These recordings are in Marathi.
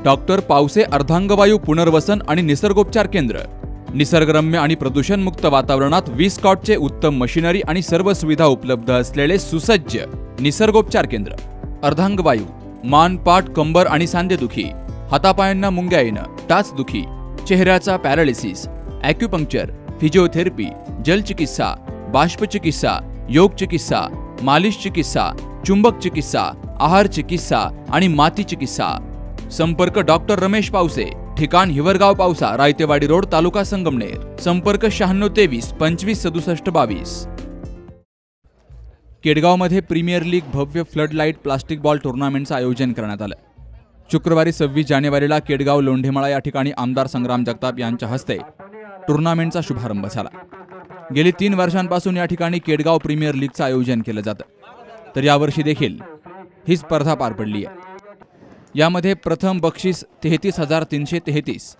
डॉक्टर पावसे अर्धांगवायू पुनर्वसन आणि निसर्गोपचार केंद्र। निसर्गरम्य आणि प्रदूषणमुक्त वातावरणात 20 कॉटचे उत्तम मशिनरी आणि सर्व सुविधा उपलब्ध असलेले सुसज्ज निसर्गोपचार केंद्र। अर्धांगवायू, मान, पाठ, कंबर आणि सांधेदुखी, हातापायांना मुंग्या येणं, टाचदुखी, चेहऱ्याचा पॅरालिसिस, ॲक्युपंक्चर, फिजिओथेरपी, जलचिकित्सा, बाष्पचिकित्सा, योग चिकित्सा, मालिश चिकित्सा, चुंबक चिकित्सा, आहार चिकित्सा आणि माती चिकित्सा। संपर्क डॉक्टर रमेश पावसे, ठिकाण हिवरगाव पावसा, रायतेवाडी रोड, तालुका संगमनेर। संपर्क 9623 25 67 22। केडगावमध्ये प्रीमियर लीग भव्य फ्लडलाईट प्लास्टिक बॉल टुर्नामेंटचं आयोजन करण्यात आलं। शुक्रवारी 26 जानेवारीला केडगाव लोंढेमाळा या ठिकाणी आमदार संग्राम जगताप यांच्या हस्ते टुर्नामेंटचा शुभारंभ झाला। गेली 3 वर्षांपासून या ठिकाणी केडगाव प्रीमियर लीगचं आयोजन केलं जातं, तर यावर्षी देखील ही स्पर्धा पार पडली आहे। यामध्ये प्रथम बक्षीस 33,333,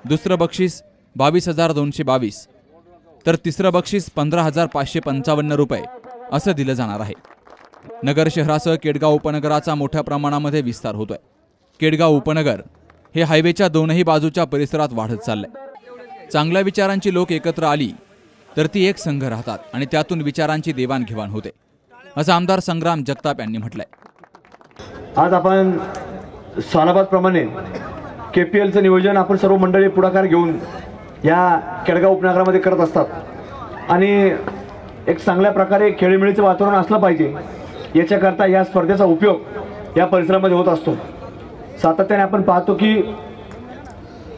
दुसरं बक्षीस 22,222, तर तिसरं बक्षीस 15,555 रुपये असं दिलं जाणार आहे। नगर शहरासह केडगाव उपनगराचा मोठ्या प्रमाणामध्ये विस्तार होतोय। केडगाव उपनगर हे हायवेच्या दोनही बाजूच्या परिसरात वाढत चाललंय। चांगल्या विचारांची लोक एकत्र आली तर ती एक संघ राहतात आणि त्यातून विचारांची देवाणघेवाण होते, असं आमदार संग्राम जगताप यांनी म्हटलंय। आज आपण सालाबाद प्रमाणे KPLचं नियोजन आपण सर्व मंडळी पुढाकार घेऊन या केडगाव उपनगरामध्ये करत असतात आणि एक चांगल्या प्रकारे खेळीमेळीचं वातावरण असलं पाहिजे याच्याकरता या स्पर्धेचा उपयोग या परिसरामध्ये होत असतो। सातत्याने आपण पाहतो की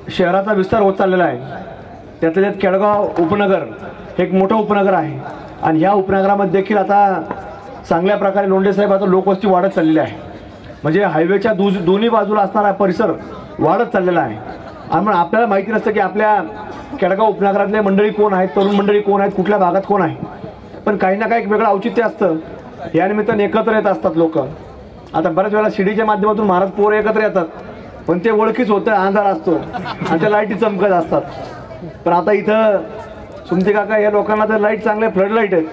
शहराचा विस्तार होत चाललेला आहे, त्यातल्या त्यात केडगाव उपनगर हे एक मोठं उपनगर आहे आणि ह्या उपनगरामध्ये देखील आता चांगल्या प्रकारे लोंढे साहेब आता लोकवस्ती वाढत चाललेली आहे। म्हणजे हायवेच्या दोन्ही बाजूला असणारा परिसर वाढत चाललेला आहे आणि मग आपल्याला माहिती नसतं की आपल्या केडगाव उपनगरातले मंडळी कोण आहेत, तरुण मंडळी कोण आहेत, कुठल्या भागात कोण आहे, पण काही ना काही एक वेगळं औचित्य असतं। या निमित्ताने एकत्र येत असतात लोक। आता बऱ्याच वेळेला शिडीच्या माध्यमातून महाराज पोरं एकत्र येतात, पण ते ओळखीच होतं, अंधार असतो आणि त्या लाईटी चमकत असतात। पण आता इथं सुमती काका या लोकांना तर लाईट चांगले फ्लडलाईट आहेत,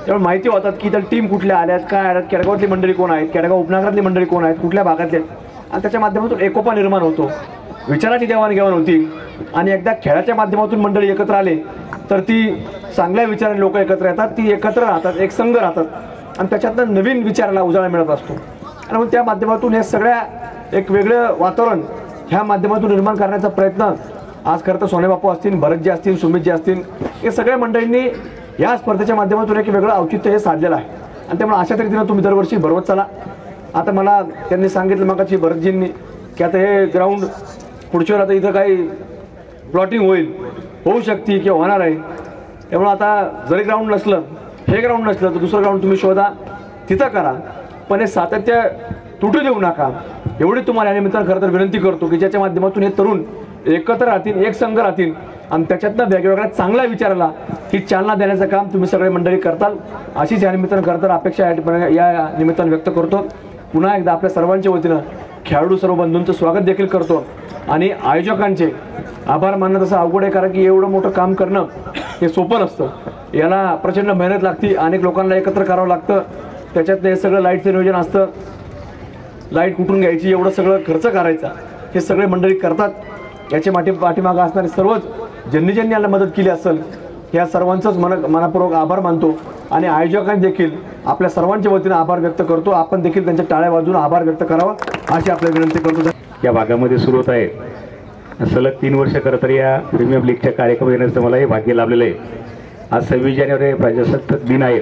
त्यामुळे माहिती होतात की त्या टीम कुठल्या आल्यात, काय आल्यात, केडगावातली मंडळी कोण आहेत, केडगाव उपनगरातली मंडळी कोण आहेत, कुठल्या भागातले, आणि त्याच्या माध्यमातून एकोपा निर्माण होतो, विचाराची देवाणघेवाण होती आणि एकदा खेळाच्या माध्यमातून मंडळी एकत्र आले तर ती चांगल्या विचाराने लोक एकत्र येतात, ती एकत्र राहतात, एक संघ राहतात आणि त्याच्यातनं नवीन विचाराला उजाळा मिळत असतो आणि मग त्या माध्यमातून हे सगळ्या एक वेगळं वातावरण ह्या माध्यमातून निर्माण करण्याचा प्रयत्न आज खरं तर सोनेबापू असतील, भरतजी असतील, सुमितजी असतील, हे सगळ्या मंडळींनी या स्पर्धेच्या माध्यमातून एक वेगळं औचित्य हे साधलेलं आहे आणि त्यामुळे अशा तऱ्हेनं तुम्ही दरवर्षी भरवत चला। आता मला त्यांनी सांगितलं मगाशी भरतजींनी की आता हे ग्राउंड पुढच्या वेळेला आता इथं काही प्लॉटिंग होऊ शकते किंवा होणार आहे, त्यामुळे आता जरी ग्राउंड नसलं, हे ग्राउंड नसलं तर दुसरं ग्राउंड तुम्ही शोधा, तिथं करा, पण हे सातत्य तुटू देऊ नका एवढी तुम्हाला या निमित्तानं खरं तर विनंती करतो की ज्याच्या माध्यमातून हे तरुण एकत्र राहतील, एक संघ राहतील आणि त्याच्यातनं वेगवेगळ्या चांगल्या विचाराला ही चालना देण्याचं काम तुम्ही सगळे मंडळी करताल, अशीच या निमित्तानं खरं तर अपेक्षा या निमित्तानं व्यक्त करतो। पुन्हा एकदा आपल्या सर्वांच्या वतीनं खेळाडू सर्व बंधूंचं स्वागत देखील करतो आणि आयोजकांचे आभार मानणं तसं अवघड आहे, कारण की एवढं मोठं काम करणं हे सोपं नसतं, याला प्रचंड मेहनत लागते, अनेक लोकांना एकत्र करावं लागतं, त्याच्यात हे सगळं लाईटचं नियोजन असतं, लाईट कुठून घ्यायची, एवढं सगळं खर्च करायचा, हे सगळे मंडळी करतात। याच्या पाठीमागं असणारे सर्वच ज्यांनी याला मदत केली असेल या सर्वांचंच मनापूर्वक आभार मानतो आणि आयोजकांनी देखील आपल्या सर्वांच्या वतीनं आभार व्यक्त करतो। आपण देखील त्यांच्या टाळ्या वाजवून आभार व्यक्त करावा अशी आपल्याला विनंती करतो। या भागामध्ये सुरू होत आहे सलग 3 वर्ष खरं तर या प्रीमियर लीगच्या कार्यक्रम येण्याचं मला हे भाग्य लाभलेलं आहे। आज 26 जानेवारी प्रजासत्ताक दिन आहे।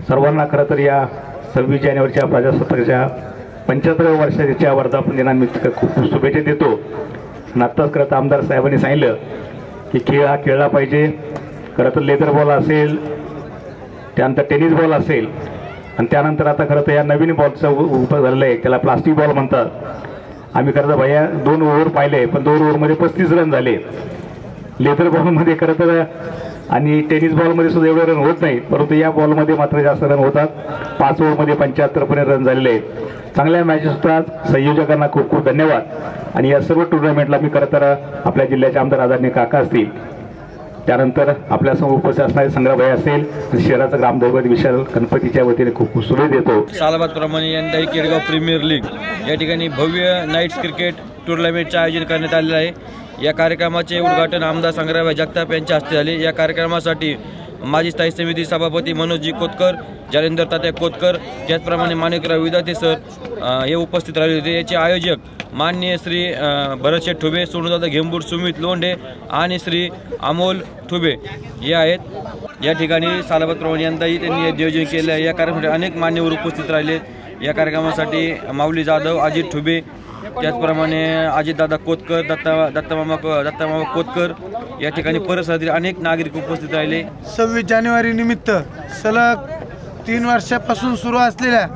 सर्वांना खरं तर या 26 जानेवारीच्या प्रजासत्ताकाच्या 75व्या वर्षाच्या वर्धापन दिनानिमित्त खूप खूप शुभेच्छा देतो। आत्ताच खरं तर आमदार साहेबांनी सांगितलं की खेळ हा खेळला पाहिजे, खरं तर लेदर बॉल असेल, त्यानंतर टेनिस बॉल असेल आणि त्यानंतर आता खरं तर या नवीन बॉलचा उपयोग झालेला आहे, त्याला प्लास्टिक बॉल म्हणतात। आम्ही खरं तर भैया 2 ओव्हर पाहिले, पण 2 ओव्हरमध्ये 35 रन झाले। लेदर बॉलमध्ये खरं तर आणि टेनिस बॉलमध्ये सुद्धा एवढे रन होत नाही, परंतु या बॉलमध्ये मात्र जास्त रन होतात। 5 ओव्हरमध्ये 75 रन झालेले आहेत। चांगल्या मॅचेस होतात। संयोजकांना खूप खूप धन्यवाद आणि या सर्व टुर्नामेंटला मी खरं तर आपल्या जिल्ह्याचे आमदार आदरणीय काका असतील, त्यानंतर आपल्यासमोर उपस्थित असणारे संग्रामभाई असेल, शहराचा ग्रामदैवत विशाल गणपतीच्या वतीने खूप शुभेच्छा देतो। सालाबाद प्रमाणे यंदा केडगाव प्रीमियर लीग या ठिकाणी भव्य नाईट्स क्रिकेट टुर्नामेंटचे आयोजन करण्यात आलेले आहे। या कार्यक्रमाचे उद्घाटन आमदार संग्रामभाई जगताप यांच्या हस्ते झाले। या कार्यक्रमासाठी माजी स्थायी समिती सभापती मनोजजी कोतकर, जालिंदर तात्या कोतकर, त्याचप्रमाणे माणिकराव विदाते सर हे उपस्थित राहिले होते। याचे आयोजक माननीय श्री भरतशेठ ठुबे, सोनूदादा घेंबूड, सुमित लोंढे आणि श्री अमोल ठुबे हे आहेत। या ठिकाणी सालाबादप्रमाणे यंदाही त्यांनी नियोजन केलं आहे। या कार्यक्रमासाठी अनेक मान्यवर उपस्थित राहिले। या कार्यक्रमासाठी माऊली जाधव, अजित ठुबे, त्याचप्रमाणे अजितदादा कोतकर, दत्तामामा कोतकर या ठिकाणी परिसरातील अनेक नागरिक उपस्थित राहिले। 26 जानेवारी निमित्त सलग 3 वर्षापासून सुरू असलेल्या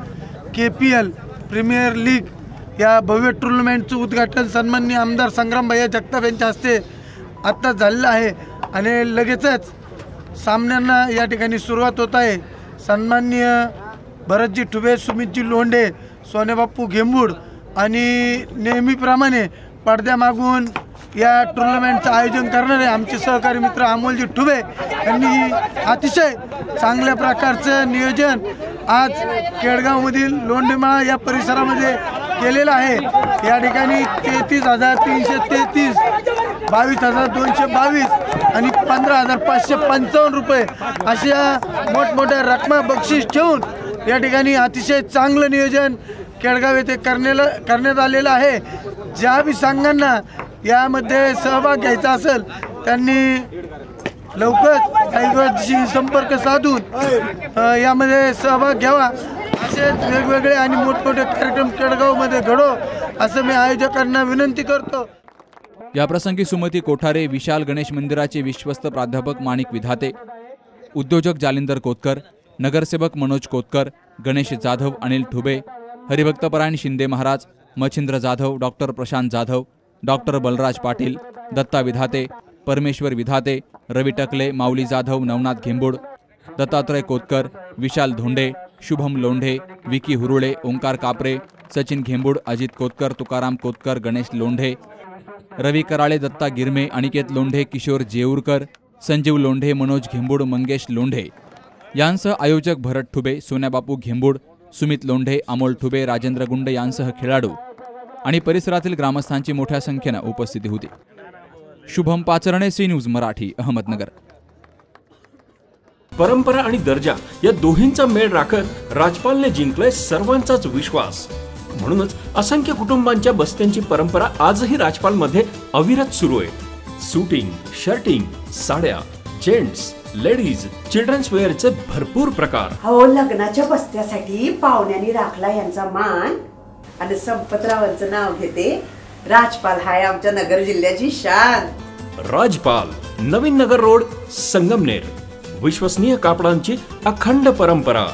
KPL प्रीमियर लीग या भव्य टुर्नामेंटचं उद्घाटन सन्माननीय आमदार संग्रामभाई जगताप यांच्या हस्ते आत्ता झालेलं आहे आणि लगेचच सामन्यांना या ठिकाणी सुरुवात होत आहे। सन्माननीय भरतजी ठुबे, सुमितजी लोंढे, सोनेबापू घेंबूड आणि नेहमीप्रमाणे पडद्यामागून या टुर्नामेंटचं आयोजन करणारे आमचे सहकारी मित्र अमोलजी ठुबे यांनी अतिशय चांगल्या प्रकारचं नियोजन आज केडगावमधील लोंढेमाळा या परिसरामध्ये केलेलं आहे। या ठिकाणी 33,333, 22,222 आणि 15,555 रुपये अशा मोठमोठ्या रकमा बक्षीस ठेवून या ठिकाणी अतिशय चांगलं नियोजन केडगाव येथे करण्यात आलेलं आहे। ज्या बी संघांना यामध्ये सहभाग घ्यायचा असेल त्यांनी लवकर आयोगाशी संपर्क साधून यामध्ये सहभाग घ्यावा। असेच वेगवेगळे आणि मोठमोठे कार्यक्रम केडगावमध्ये घडो असं मी आयोजकांना विनंती करतो। याप्रसंगी सुमती कोठारे, विशाल गणेश मंदिराचे विश्वस्त प्राध्यापक माणिक विधाते, उद्योजक जालिंदर कोतकर, नगरसेवक मनोज कोतकर, गणेश जाधव, अनिल ठुबे, हरिभक्तपरायण शिंदे महाराज, मच्छिंद्र जाधव, डॉक्टर प्रशांत जाधव, डॉक्टर बलराज पाटील, दत्ता विधाते, परमेश्वर विधाते, रवी टकले, माऊली जाधव, नवनाथ घेंबूड, दत्तात्रय कोतकर, विशाल धोंडे, शुभम लोंढे, विकी हुरुळे, ओंकार कापरे, सचिन घेंबूड, अजित कोतकर, तुकाराम कोतकर, गणेश लोंढे, रवी कराळे, दत्ता गिरमे, अनिकेत लोंढे, किशोर जेऊरकर, संजीव लोंढे, मनोज घेंबूड, मंगेश लोंढे यांसह आयोजक भरत ठुबे, सोन्याबापू घेंबूड, सुमित लोंढे, अमोल ठुबे, राजेंद्र गुंड यांसह खेळाडू आणि परिसरातील ग्रामस्थांची मोठ्या संख्येने उपस्थिती होती। Shubham Pacharne, C news Marathi, Ahmednagar. परंपरा आणि दर्जा या दोहींचा मेळ राखत राजपालने जिंकलाय सर्वांचाच विश्वास। म्हणूनच असंख्य कुटुंबांच्या बस्त्यांची परंपरा आजही राजपालमध्ये अविरत सुरू आहे। सूटिंग, शर्टिंग, साड्या, जेंट्स, लेडीज, चिल्ड्रन्स वेअरचे भरपूर प्रकार। हो, लग्नाच्या बस्त्यासाठी पाहुण्यांनी राखला यांचा मान आणि संपतरावांचं नाव घेते राजपाल हाय आमच्या नगर जिल्ह्याची शान। राजपाल, नवीन नगर रोड, संगमनेर। विश्वसनीय कापडांची अखंड परंपरा।